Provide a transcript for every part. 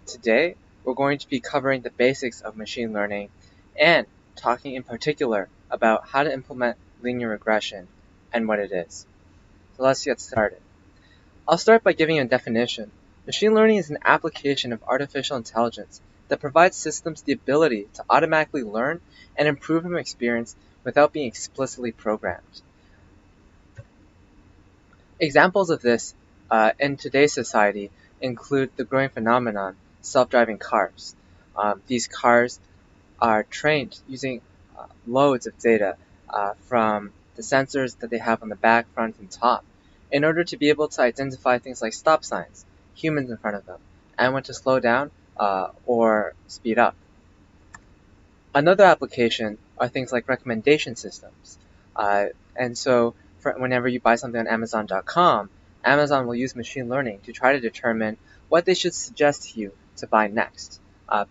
Today, we're going to be covering the basics of machine learning and talking in particular about how to implement linear regression and what it is. So let's get started. I'll start by giving a definition. Machine learning is an application of artificial intelligence that provides systems the ability to automatically learn and improve from experience without being explicitly programmed. Examples of this in today's society include the growing phenomenon self-driving cars. These cars are trained using loads of data from the sensors that they have on the back, front, and top in order to be able to identify things like stop signs, humans in front of them, and when to slow down or speed up. Another application are things like recommendation systems. And so whenever you buy something on Amazon.com, Amazon will use machine learning to try to determine what they should suggest to you to buy next.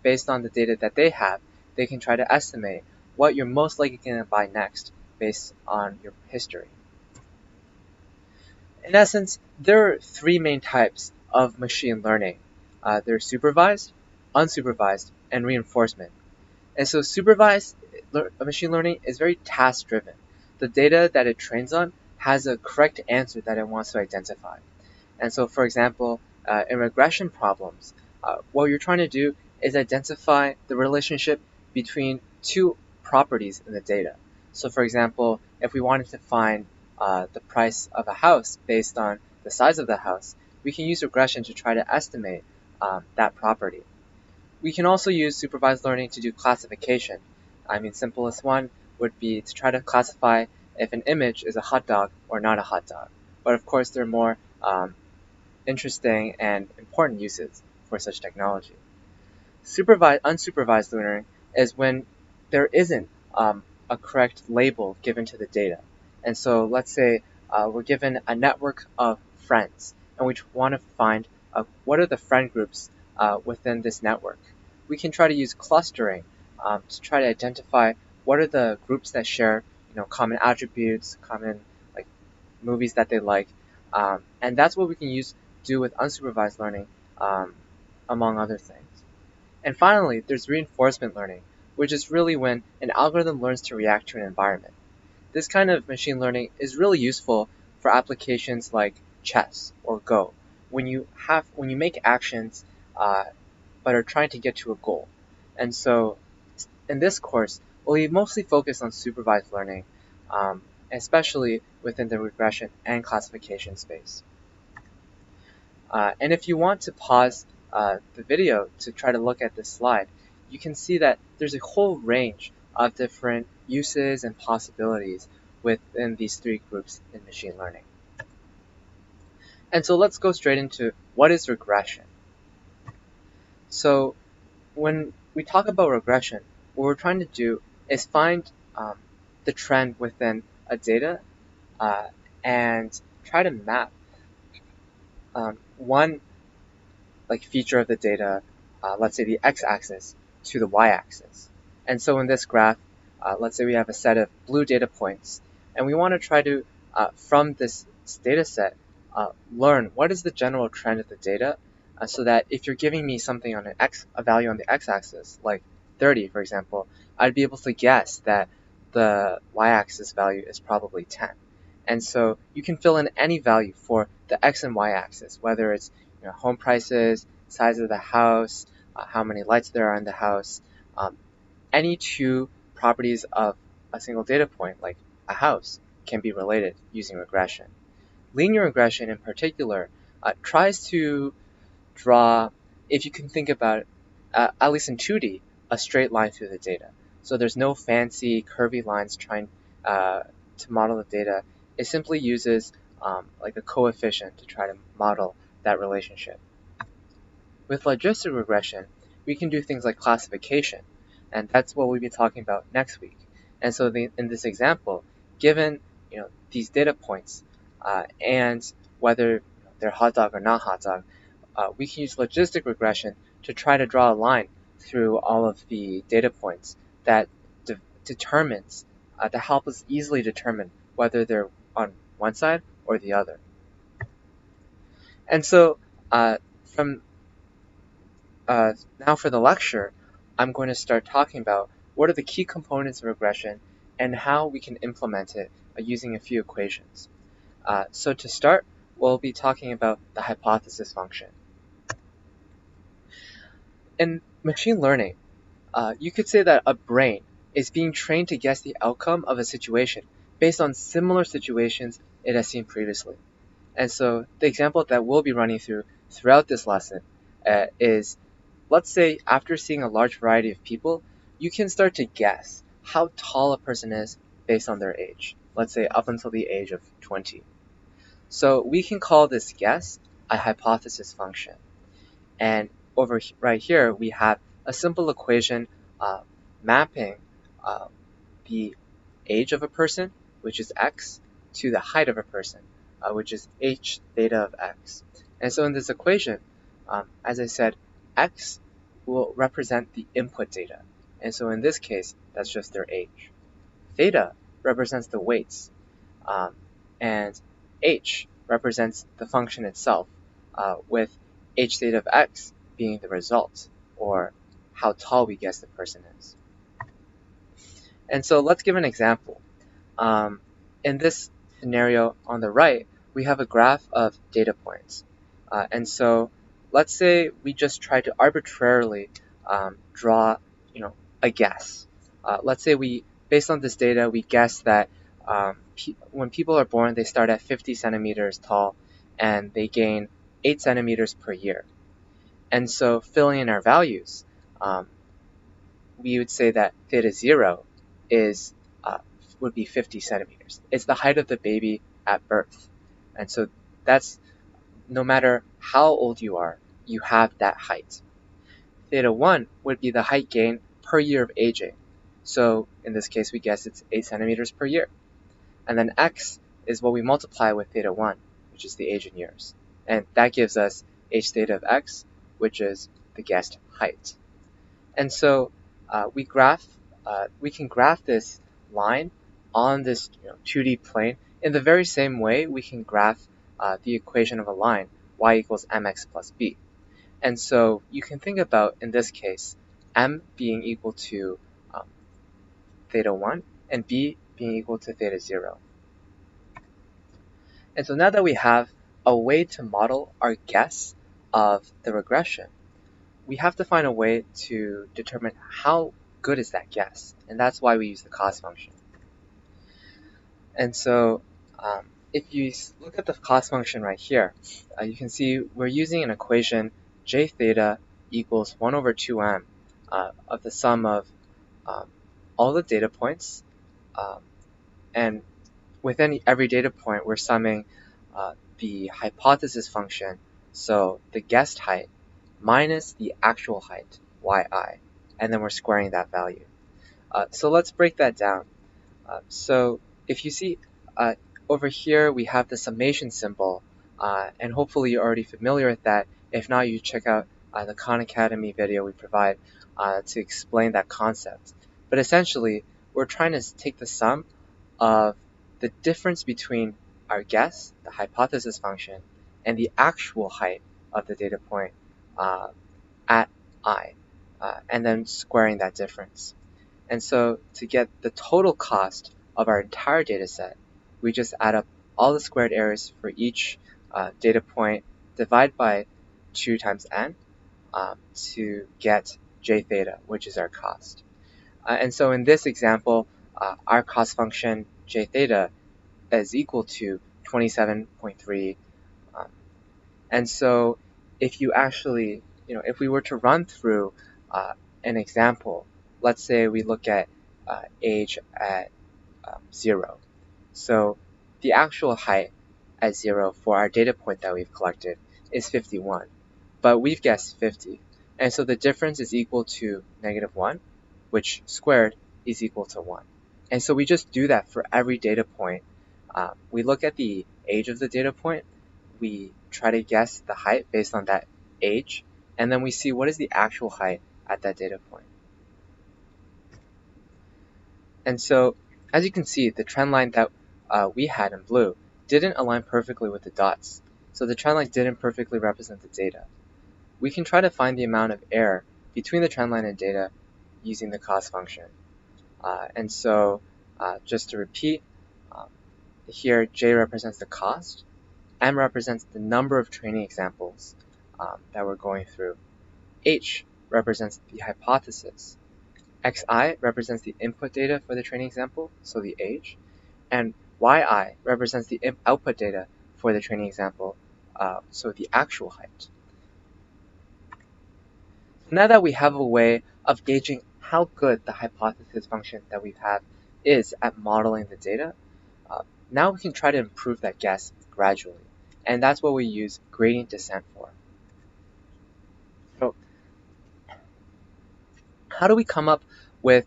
Based on the data that they have, they can try to estimate what you're most likely going to buy next based on your history. In essence, there are three main types of machine learning. There's supervised, unsupervised, and reinforcement. And so supervised machine learning is very task-driven. The data that it trains on has a correct answer that it wants to identify. And so, for example, in regression problems, what you're trying to do is identify the relationship between two properties in the data. So, for example, if we wanted to find the price of a house based on the size of the house, we can use regression to try to estimate that property. We can also use supervised learning to do classification. Simplest one would be to try to classify if an image is a hot dog or not a hot dog. But of course, there are more interesting and important uses for such technology. Unsupervised learning is when there isn't a correct label given to the data. And so let's say we're given a network of friends, and we want to find what are the friend groups within this network. We can try to use clustering to try to identify what are the groups that share common attributes, common like movies that they like, and that's what we can do with unsupervised learning, among other things. And finally, there's reinforcement learning, which is really when an algorithm learns to react to an environment. This kind of machine learning is really useful for applications like chess or Go, when you make actions but are trying to get to a goal. And so in this course, we'll be mostly focused on supervised learning, especially within the regression and classification space. And if you want to pause the video to try to look at this slide, you can see that there's a whole range of different uses and possibilities within these three groups in machine learning. And so let's go straight into what is regression. So when we talk about regression, what we're trying to do is find the trend within a data and try to map one feature of the data, let's say the x-axis, to the y-axis. And so in this graph, let's say we have a set of blue data points, and we want to try to, from this data set, learn what is the general trend of the data, so that if you're giving me something on a value on the x-axis, like 30, for example, I'd be able to guess that the y-axis value is probably 10. And so you can fill in any value for the x and y-axis, whether it's home prices, size of the house, how many lights there are in the house. Any two properties of a single data point, like a house, can be related using regression. Linear regression in particular tries to draw, if you can think about it, at least in 2D, a straight line through the data. So there's no fancy curvy lines trying to model the data. It simply uses like a coefficient to try to model that relationship. With logistic regression, we can do things like classification, and that's what we'll be talking about next week. And so in this example, given these data points and whether they're hot dog or not hot dog, we can use logistic regression to try to draw a line through all of the data points that determines, to help us easily determine whether they're on one side or the other. And so from now for the lecture, I'm going to start talking about what are the key components of regression and how we can implement it using a few equations. So to start, we'll be talking about the hypothesis function. In machine learning, you could say that a brain is being trained to guess the outcome of a situation based on similar situations it has seen previously. And so the example that we'll be running throughout this lesson is, let's say after seeing a large variety of people, you can start to guess how tall a person is based on their age, let's say up until the age of 20. So we can call this guess a hypothesis function. And right here, we have a simple equation mapping the age of a person, which is x, to the height of a person, which is h theta of x. And so in this equation, as I said, x will represent the input data. And so in this case, that's just their age. Theta represents the weights, and h represents the function itself, with h theta of x being the result, or how tall we guess the person is. And so let's give an example. In this scenario on the right, we have a graph of data points. And so let's say we just try to arbitrarily draw a guess. Let's say based on this data, we guess that when people are born, they start at 50 centimeters tall and they gain 8 centimeters per year. And so filling in our values, we would say that theta 0 would be 50 centimeters. It's the height of the baby at birth. And so that's, no matter how old you are, you have that height. Theta 1 would be the height gain per year of aging. So in this case, we guess it's 8 centimeters per year. And then x is what we multiply with theta 1, which is the age in years. And that gives us h theta of x, which is the guessed height. And so we can graph this line on this 2D plane in the very same way we can graph the equation of a line, y equals mx plus b. And so you can think about, in this case, m being equal to theta 1 and b being equal to theta 0. And so now that we have a way to model our guess of the regression, we have to find a way to determine how good is that guess. And that's why we use the cost function. And so if you look at the cost function right here, you can see we're using an equation j theta equals 1 over 2m of the sum of all the data points, and within every data point we're summing the hypothesis function, so the guessed height, minus the actual height, yi, and then we're squaring that value. So let's break that down. So if you see over here we have the summation symbol, and hopefully you're already familiar with that. If not, you check out the Khan Academy video we provide to explain that concept. But essentially, we're trying to take the sum of the difference between our guess, the hypothesis function, and the actual height of the data point at I, and then squaring that difference. And so to get the total cost of our entire data set, we just add up all the squared errors for each data point, divide by 2 times n to get j theta, which is our cost. And so in this example, our cost function j theta is equal to 27.3. And so if you actually, if we were to run through an example, let's say we look at age at 0. So the actual height at 0 for our data point that we've collected is 51, but we've guessed 50. And so the difference is equal to -1, which squared is equal to 1. And so we just do that for every data point. We look at the age of the data point, we try to guess the height based on that age, and then we see what is the actual height at that data point. And so, as you can see, the trend line that we had in blue didn't align perfectly with the dots. So the trend line didn't perfectly represent the data. we can try to find the amount of error between the trend line and data using the cost function. And so just to repeat, here J represents the cost, M represents the number of training examples that we're going through, H represents the hypothesis, Xi represents the input data for the training example, so the age, and Yi represents the output data for the training example, so the actual height. Now that we have a way of gauging how good the hypothesis function that we have is at modeling the data, now we can try to improve that guess gradually. And that's what we use gradient descent for. So how do we come up with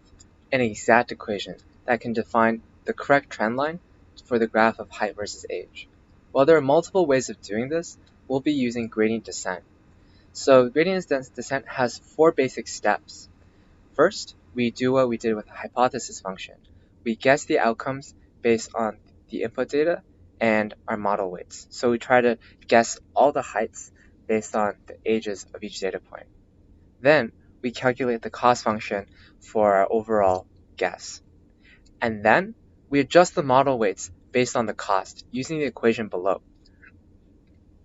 an exact equation that can define the correct trend line for the graph of height versus age? Well, there are multiple ways of doing this. We'll be using gradient descent. So gradient descent has 4 basic steps. First, we do what we did with the hypothesis function. We guess the outcomes based on the input data and our model weights. So we try to guess all the heights based on the ages of each data point. Then we calculate the cost function for our overall guess. And then we adjust the model weights based on the cost using the equation below.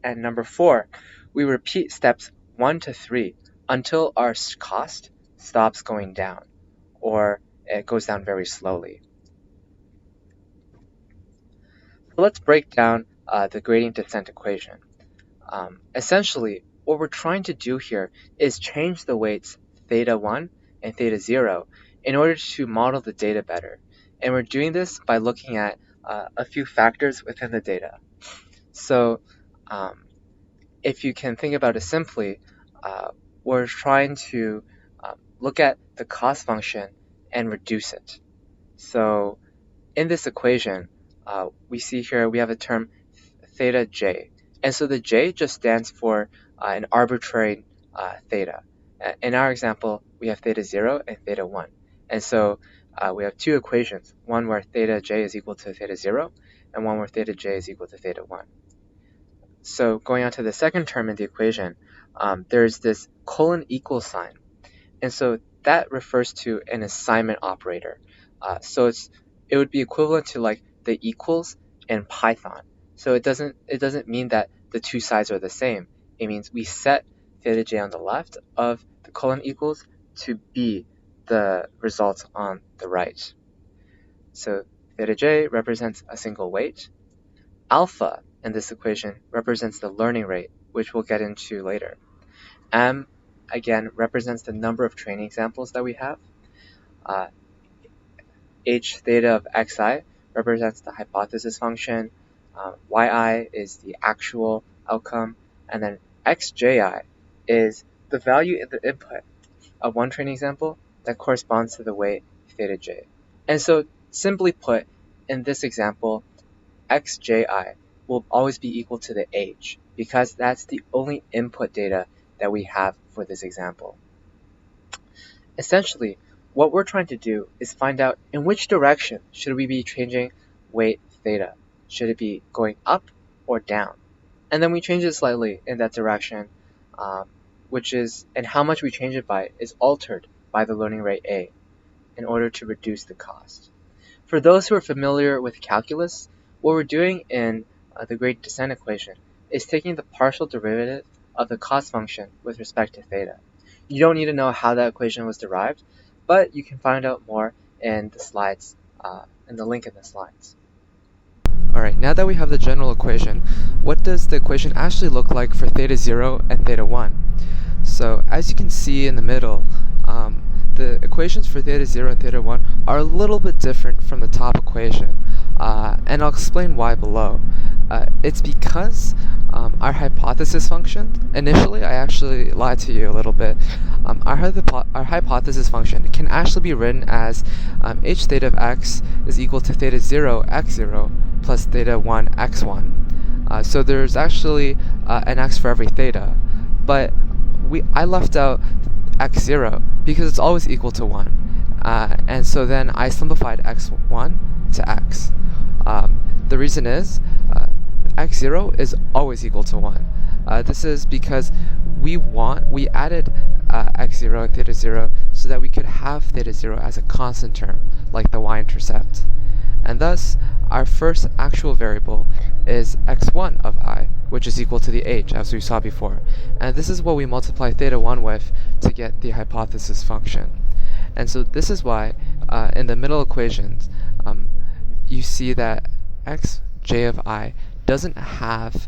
And number 4, we repeat steps 1 to 3 until our cost stops going down, or it goes down very slowly. So let's break down the gradient descent equation. Essentially, what we're trying to do here is change the weights theta 1 and theta 0 in order to model the data better. And we're doing this by looking at a few factors within the data. So if you can think about it simply, we're trying to look at the cost function and reduce it. So in this equation, we see here we have a term theta j. And so the j just stands for an arbitrary theta. In our example, we have theta 0 and theta 1. And so we have 2 equations, one where theta j is equal to theta 0, and one where theta j is equal to theta 1. So going on to the second term in the equation, there's this colon equal sign. And so that refers to an assignment operator. So it would be equivalent to like the equals in Python. So it doesn't mean that the 2 sides are the same. It means we set theta j on the left of the colon equals to be the results on the right. So theta j represents a single weight. Alpha in this equation represents the learning rate, which we'll get into later. M, again, represents the number of training examples that we have. H theta of xi represents the hypothesis function. Yi is the actual outcome. And then xji is the value in the input of one training example that corresponds to the weight theta j. And so simply put, in this example, xji will always be equal to the age because that's the only input data that we have for this example. Essentially, what we're trying to do is find out in which direction should we be changing weight theta. Should it be going up or down? And then we change it slightly in that direction, and how much we change it by is altered by the learning rate A in order to reduce the cost. For those who are familiar with calculus, what we're doing in the gradient descent equation is taking the partial derivative of the cost function with respect to theta. You don't need to know how that equation was derived, but you can find out more in the slides, in the link in the slides. Alright, now that we have the general equation, what does the equation actually look like for theta 0 and theta 1? So as you can see in the middle, the equations for theta 0 and theta 1 are a little bit different from the top equation, and I'll explain why below. It's because our hypothesis function, initially I actually lied to you a little bit, our hypothesis function can actually be written as h theta of x is equal to theta 0 x0 plus theta 1 x1. So there's actually an x for every theta, but I left out x0 because it's always equal to 1. And so then I simplified x1 to x. The reason is x0 is always equal to 1. This is because we added x0 and theta 0 so that we could have theta 0 as a constant term, like the y-intercept. And thus, our first actual variable is x1 of I, which is equal to the h, as we saw before. And this is what we multiply theta 1 with to get the hypothesis function. And so this is why, in the middle equations, you see that xj of I doesn't have,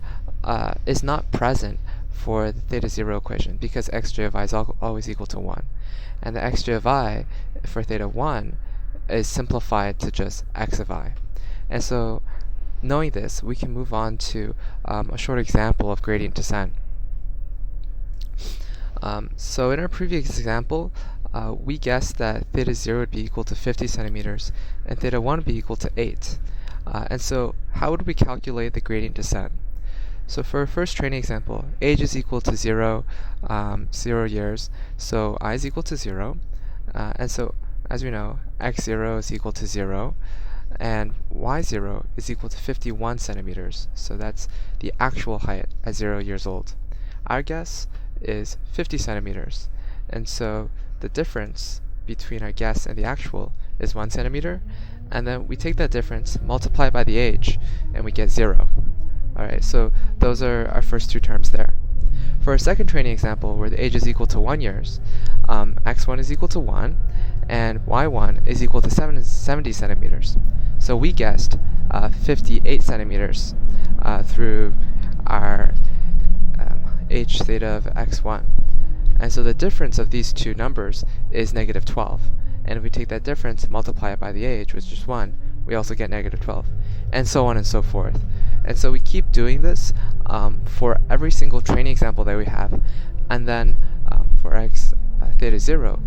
is not present for the theta 0 equation, because xj of I is always equal to 1. And the xj of I for theta 1 is simplified to just x of I. And so, knowing this, we can move on to a short example of gradient descent. So in our previous example, we guessed that theta 0 would be equal to 50 centimeters and theta 1 would be equal to 8. And so how would we calculate the gradient descent? So for our first training example, age is equal to 0, 0 years, so I is equal to 0. And so, as we know, x0 is equal to 0, and y0 is equal to 51 centimeters. So that's the actual height at 0 years old. Our guess is 50 centimeters. And so the difference between our guess and the actual is 1 centimeter. And then we take that difference, multiply by the age, and we get 0. Alright, so those are our first two terms there. For our second training example, where the age is equal to 1 years, x1 is equal to 1, and y1 is equal to 70 centimeters. So we guessed 58 centimeters through our h theta of x1. And so the difference of these two numbers is negative 12. And if we take that difference, multiply it by the age, which is 1, we also get negative 12. And so on and so forth. And so we keep doing this for every single training example that we have. And then for x theta 0,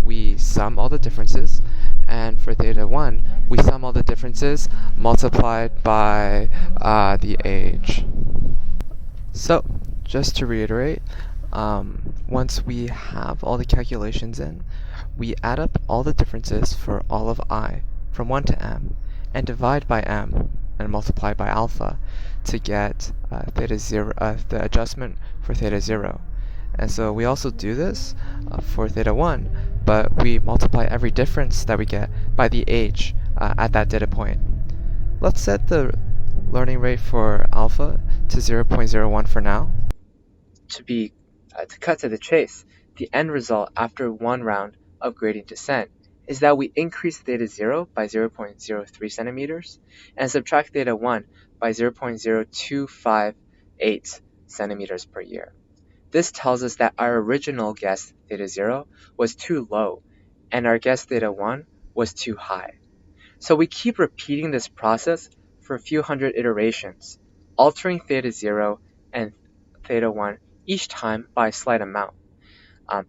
we sum all the differences. And for theta 1, we sum all the differences multiplied by the age. So, just to reiterate, once we have all the calculations in, we add up all the differences for all of I from 1 to m and divide by m and multiply by alpha to get theta 0, the adjustment for theta 0. And so we also do this for theta 1, but we multiply every difference that we get by the age at that data point. Let's set the learning rate for alpha to 0.01 for now. To cut to the chase, the end result after one round of gradient descent is that we increase theta 0 by 0.03 centimeters and subtract theta 1 by 0.0258 centimeters per year. This tells us that our original guess theta 0 was too low and our guess theta 1 was too high. So we keep repeating this process for a few hundred iterations, altering theta 0 and theta 1 each time by a slight amount.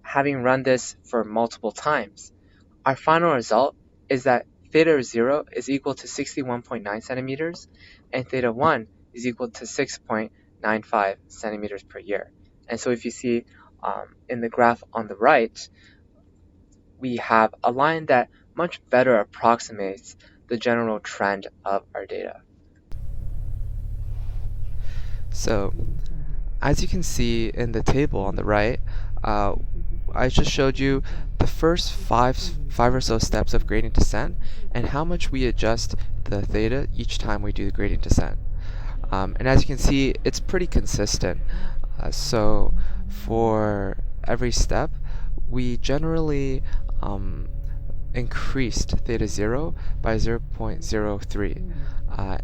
Having run this for multiple times, our final result is that theta 0 is equal to 61.9 centimeters and theta 1 is equal to 6.95 centimeters per year. And so if you see in the graph on the right, we have a line that much better approximates the general trend of our data. So, as you can see in the table on the right, I just showed you the first five or so steps of gradient descent and how much we adjust the theta each time we do the gradient descent. And as you can see, it's pretty consistent. So for every step, we generally increased theta 0 by 0.03,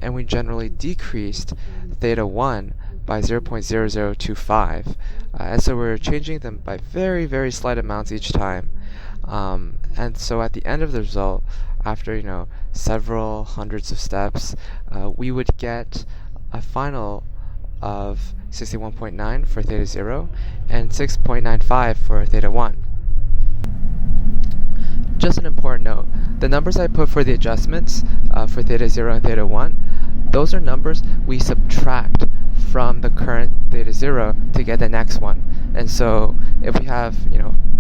and we generally decreased theta 1 by 0.0025, and so we're changing them by very, very slight amounts each time. And so at the end of the result, after several hundreds of steps, we would get a final of 61.9 for theta 0 and 6.95 for theta 1. Just an important note, the numbers I put for the adjustments for theta 0 and theta 1, those are numbers we subtract from the current theta 0 to get the next one. And so if we have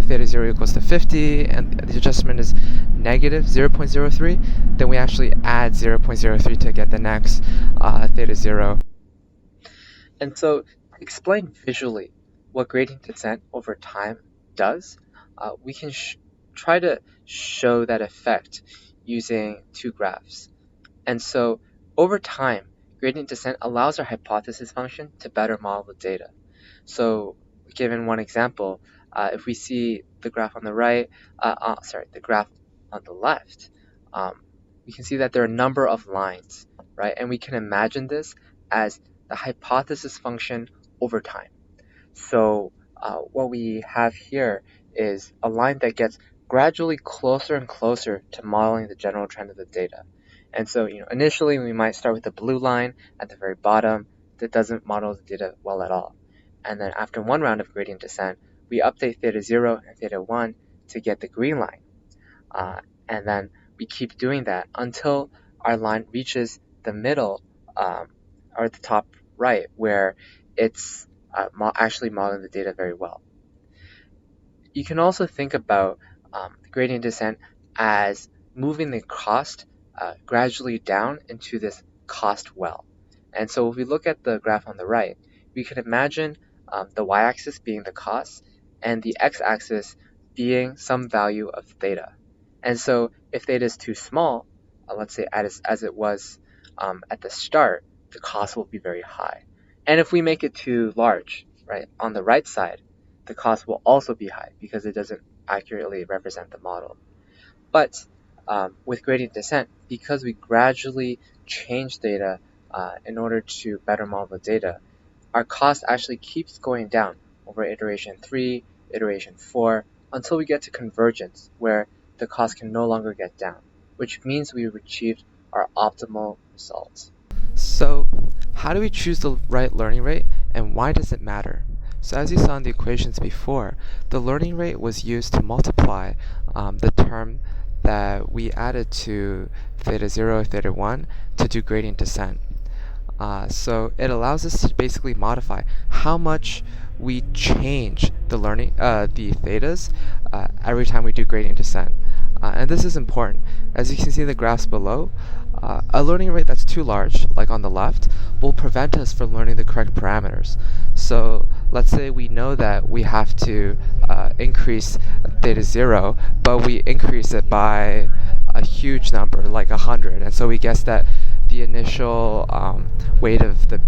theta 0 equals to 50 and the adjustment is negative 0.03, then we actually add 0.03 to get the next theta 0. And so explain visually what gradient descent over time does, we can try to show that effect using two graphs. And so over time, gradient descent allows our hypothesis function to better model the data. So given one example, if we see the graph on the right, the graph on the left, we can see that there are a number of lines, right? And we can imagine this as the hypothesis function over time. So what we have here is a line that gets gradually closer and closer to modeling the general trend of the data. And so, initially we might start with the blue line at the very bottom that doesn't model the data well at all. And then after one round of gradient descent, we update theta 0 and theta 1 to get the green line. And then we keep doing that until our line reaches the middle, or the top right, where it's actually modeling the data very well. You can also think about the gradient descent as moving the cost gradually down into this cost well. And so if we look at the graph on the right, we can imagine the y-axis being the cost and the x-axis being some value of theta. And so if theta is too small, let's say as it was at the start, the cost will be very high. And if we make it too large, right, on the right side, the cost will also be high because it doesn't accurately represent the model. But with gradient descent, because we gradually change data in order to better model the data, our cost actually keeps going down over iteration 3, iteration 4, until we get to convergence, where the cost can no longer get down, which means we've achieved our optimal results. So, how do we choose the right learning rate, and why does it matter? So as you saw in the equations before, the learning rate was used to multiply the term that we added to theta 0, theta 1 to do gradient descent. So it allows us to basically modify how much we change the the thetas every time we do gradient descent. And this is important. As you can see in the graphs below, a learning rate that's too large, like on the left, will prevent us from learning the correct parameters. So let's say we know that we have to increase theta 0, but we increase it by a huge number, like 100, and so we guess that the initial weight of the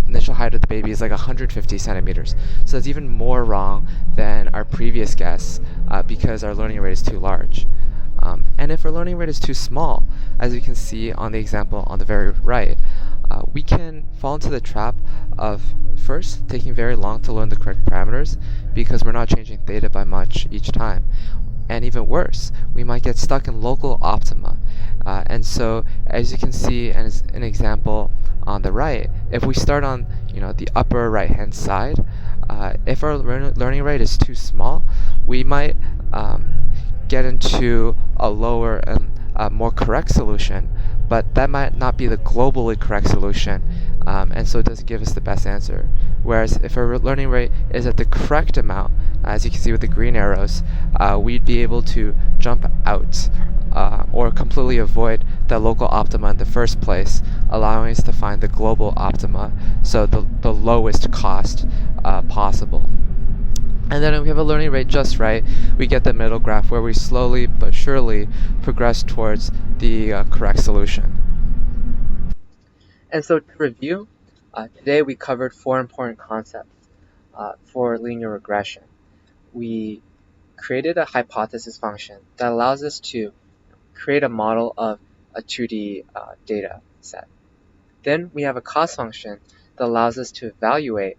initial height of the baby is like 150 centimeters. So that's even more wrong than our previous guess because our learning rate is too large. And if our learning rate is too small, as you can see on the example on the very right, we can fall into the trap of first taking very long to learn the correct parameters because we're not changing theta by much each time. And even worse, we might get stuck in local optima. And so, as you can see as an example on the right, if we start on the upper right-hand side, if our learning rate is too small, we might get into a lower and more correct solution, but that might not be the globally correct solution, and so it doesn't give us the best answer. Whereas if our learning rate is at the correct amount, as you can see with the green arrows, we'd be able to jump out or completely avoid the local optima in the first place, allowing us to find the global optima, so the lowest cost possible. And then if we have a learning rate just right, we get the middle graph where we slowly but surely progress towards the correct solution. And so to review, today we covered 4 important concepts for linear regression. We created a hypothesis function that allows us to create a model of a 2D data set. Then we have a cost function that allows us to evaluate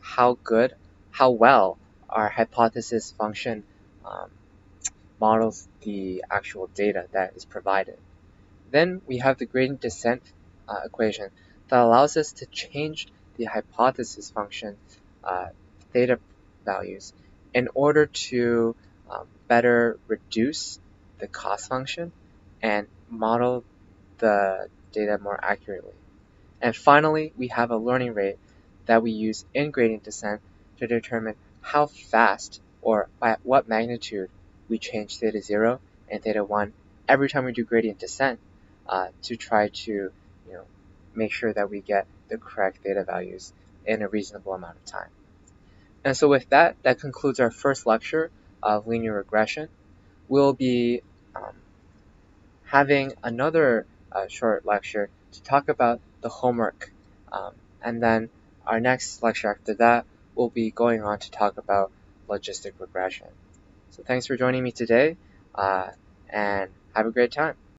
how well our hypothesis function models the actual data that is provided. Then we have the gradient descent equation that allows us to change the hypothesis function theta values in order to better reduce the cost function and model the data more accurately. And finally, we have a learning rate that we use in gradient descent to determine how fast or by what magnitude we change theta 0 and theta 1 every time we do gradient descent to try to make sure that we get the correct theta values in a reasonable amount of time. And so with that concludes our first lecture of linear regression. We'll be having another short lecture to talk about the homework. And then our next lecture after that, we'll be going on to talk about logistic regression. So thanks for joining me today, and have a great time.